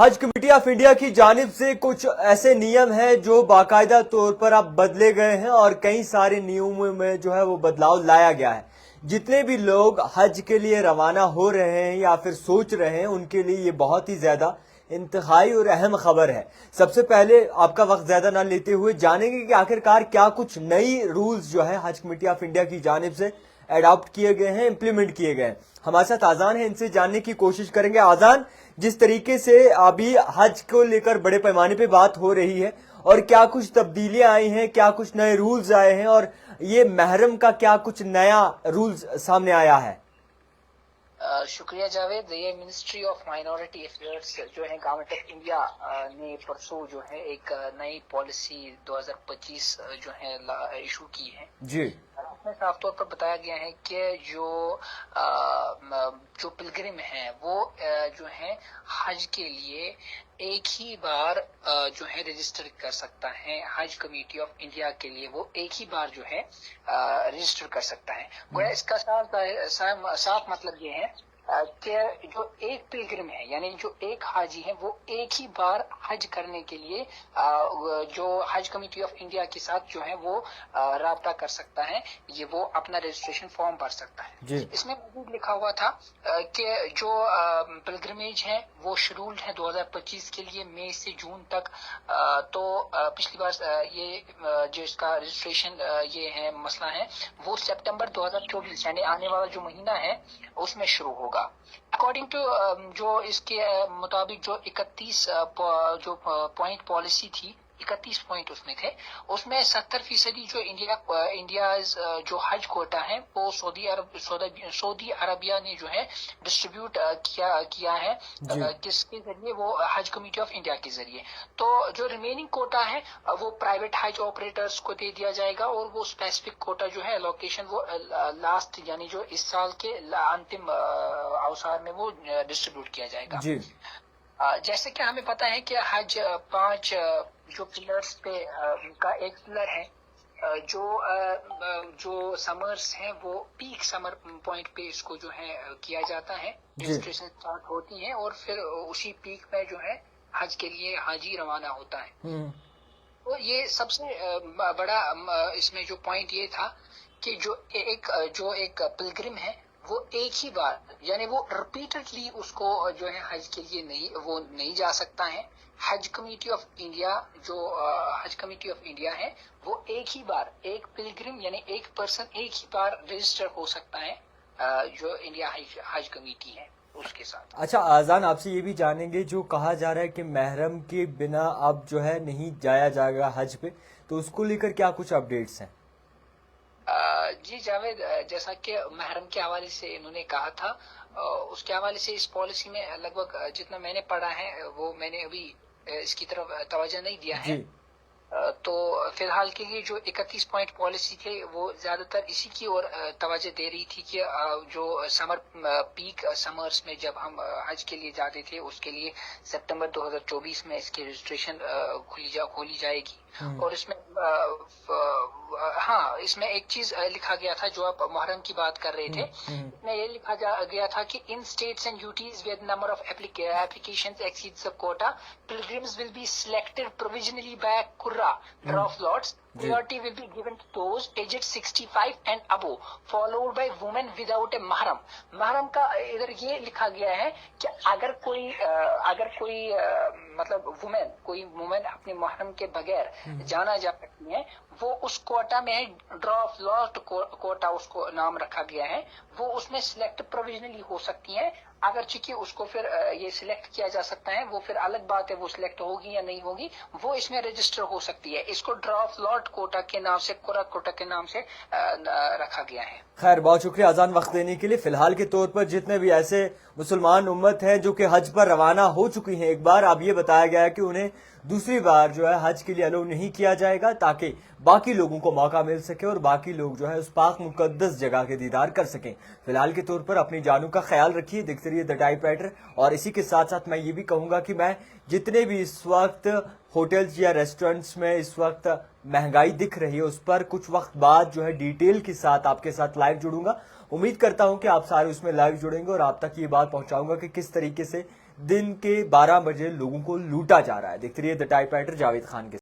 हज committee of India की जानिब से कुछ ऐसे नियम हैं जो बाकायदा तौर पर अब बदले गए हैं और कई सारे नियमों में जो है वो बदलाव लाया गया है। जितने भी लोग हज के लिए रवाना हो रहे हैं या फिर सोच रहे हैं उनके लिए ये बहुत ही ज्यादा इंतहाई और अहम खबर है। सबसे पहले आपका वक्त ज्यादा ना लेते हुए जानेंगे कि आखिरकार क्या कुछ नई रूल्स जो है हज कमेटी ऑफ इंडिया की जानिब से एडॉप्ट किए गए हैं, इम्प्लीमेंट किए गए हैं। हमारे साथ आजान है, इनसे जानने की कोशिश करेंगे। आजान, जिस तरीके से अभी हज को लेकर बड़े पैमाने पे बात हो रही है और क्या कुछ तब्दीलियां आई हैं, क्या कुछ नए रूल्स आए हैं और ये महरम का क्या कुछ नया रूल्स सामने आया है? शुक्रिया जावेद। ये मिनिस्ट्री ऑफ माइनॉरिटी अफेयर्स जो है गवर्नमेंट ऑफ इंडिया ने परसों जो है एक नई पॉलिसी 2025 जो है इशू की है जी। उसमें साफ तौर पर बताया गया है कि जो पिलग्रिम है वो जो है हज के लिए एक ही बार जो है रजिस्टर कर सकता है। हज कमेटी ऑफ इंडिया के लिए वो एक ही बार जो है रजिस्टर कर सकता है। गोया इसका साफ मतलब ये है कि जो एक पिलग्रिम है यानी जो एक हाजी है वो एक ही बार हज करने के लिए जो हज कमेटी ऑफ इंडिया के साथ जो है वो राब्ता कर सकता है। ये वो अपना रजिस्ट्रेशन फॉर्म भर सकता है। इसमें मज़ीद लिखा हुआ था कि जो पिलग्रिमेज है वो शेड्यूल्ड है 2025 के लिए मई से जून तक। तो पिछली बार ये जो इसका रजिस्ट्रेशन ये है मसला है वो सितंबर 2024 यानी आने वाला जो महीना है उसमें शुरू होगा। अकॉर्डिंग टू जो इसके मुताबिक जो 31 जो पॉइंट पॉलिसी थी, 31 पॉइंट उसमें थे, उसमें 70% जो इंडिया जो हज कोटा है वो सऊदी अरबिया ने जो है डिस्ट्रीब्यूट किया है किसके जरिए, वो हज कमेटी ऑफ इंडिया के जरिए। तो जो रिमेनिंग कोटा है वो प्राइवेट हज ऑपरेटर्स को दे दिया जाएगा और वो स्पेसिफिक कोटा जो है लोकेशन वो लास्ट यानी जो इस साल के अंतिम अवसर में वो डिस्ट्रीब्यूट किया जाएगा जी। जैसे कि हमें पता है कि हज 5 जो पिलर्स पे का एक पिलर है जो समर्स हैं वो पीक समर पॉइंट पे इसको जो है किया जाता है। रजिस्ट्रेशन स्टार्ट होती है और फिर उसी पीक में जो है हज के लिए हाजी रवाना होता है। तो ये सबसे बड़ा इसमें जो पॉइंट ये था कि जो एक पिलग्रिम है वो एक ही बार यानी वो रिपीटेडली उसको जो है हज के लिए नहीं जा सकता है। हज कमेटी ऑफ इंडिया जो हज कमेटी ऑफ इंडिया है वो एक ही बार एक पिलग्रिम यानी एक पर्सन एक ही बार रजिस्टर हो सकता है जो इंडिया हज कमेटी है उसके साथ। अच्छा आजान, आपसे ये भी जानेंगे, जो कहा जा रहा है कि महरम के बिना अब जो है नहीं जाया जाएगा हज पे, तो उसको लेकर क्या कुछ अपडेट्स हैं? जी जावेद, जैसा कि महरम के हवाले से इन्होंने कहा था उसके हवाले से इस पॉलिसी में लगभग जितना मैंने पढ़ा है वो मैंने अभी इसकी तरफ तवज्जो नहीं दिया है। तो फिलहाल के लिए जो 31 पॉइंट पॉलिसी थे वो ज्यादातर इसी की ओर तवज्जो दे रही थी कि जो समर पीक समर्स में जब हम हज के लिए जाते थे उसके लिए सितंबर 2024 में इसकी रजिस्ट्रेशन खोली जाएगी। और इसमें हाँ, इसमें एक चीज लिखा गया था जो आप मुहर्रम की बात कर रहे थे, इसमें ये लिखा गया था कि इन states and UTs where number of applications exceeds the quota, pilgrims will be selected provisionally by a Qurra draw of lots. Priority will be given to those aged 65 and above, followed by women without a mahram. महरम का इधर ये लिखा गया है कि अगर कोई मतलब कोई वुमेन अपने महरम के बगैर जाना जा सकती है, वो उस कोटा में ड्रॉ ऑफ लॉट कोटा उसको नाम रखा गया है, वो उसमें सिलेक्ट प्रोविजनली हो सकती है। अगर चूंकि उसको फिर ये सिलेक्ट किया जा सकता है, वो फिर अलग बात है वो सिलेक्ट होगी या नहीं होगी, वो इसमें रजिस्टर हो सकती है। इसको ड्रॉ ऑफ लॉट कोटा के नाम से, कुरा कोटा के नाम से रखा गया है। खैर, बहुत शुक्रिया आजान वक्त देने के लिए। फिलहाल के तौर पर जितने भी ऐसे मुसलमान उम्मत हैं जो कि हज पर रवाना हो चुकी हैं, एक बार अब ये बताया गया है कि उन्हें दूसरी बार जो है हज के लिए अलाउ नहीं किया जाएगा ताकि बाकी लोगों को मौका मिल सके और बाकी लोग जो है उस पाक मुकद्दस जगह के दीदार कर सकें। फिलहाल के तौर पर अपनी जानों का ख्याल रखिए, देखते रहिए द टाइपराइटर। और इसी के साथ साथ मैं ये भी कहूंगा कि मैं जितने भी इस वक्त होटल्स या रेस्टोरेंट्स में इस वक्त महंगाई दिख रही है उस पर कुछ वक्त बाद जो है डिटेल के साथ आपके साथ लाइव जुड़ूंगा। उम्मीद करता हूं कि आप सारे उसमें लाइव जुड़ेंगे और आप तक ये बात पहुंचाऊंगा कि किस तरीके से दिन के 12 बजे लोगों को लूटा जा रहा है। देखते रहिए the type writer Javed Khan के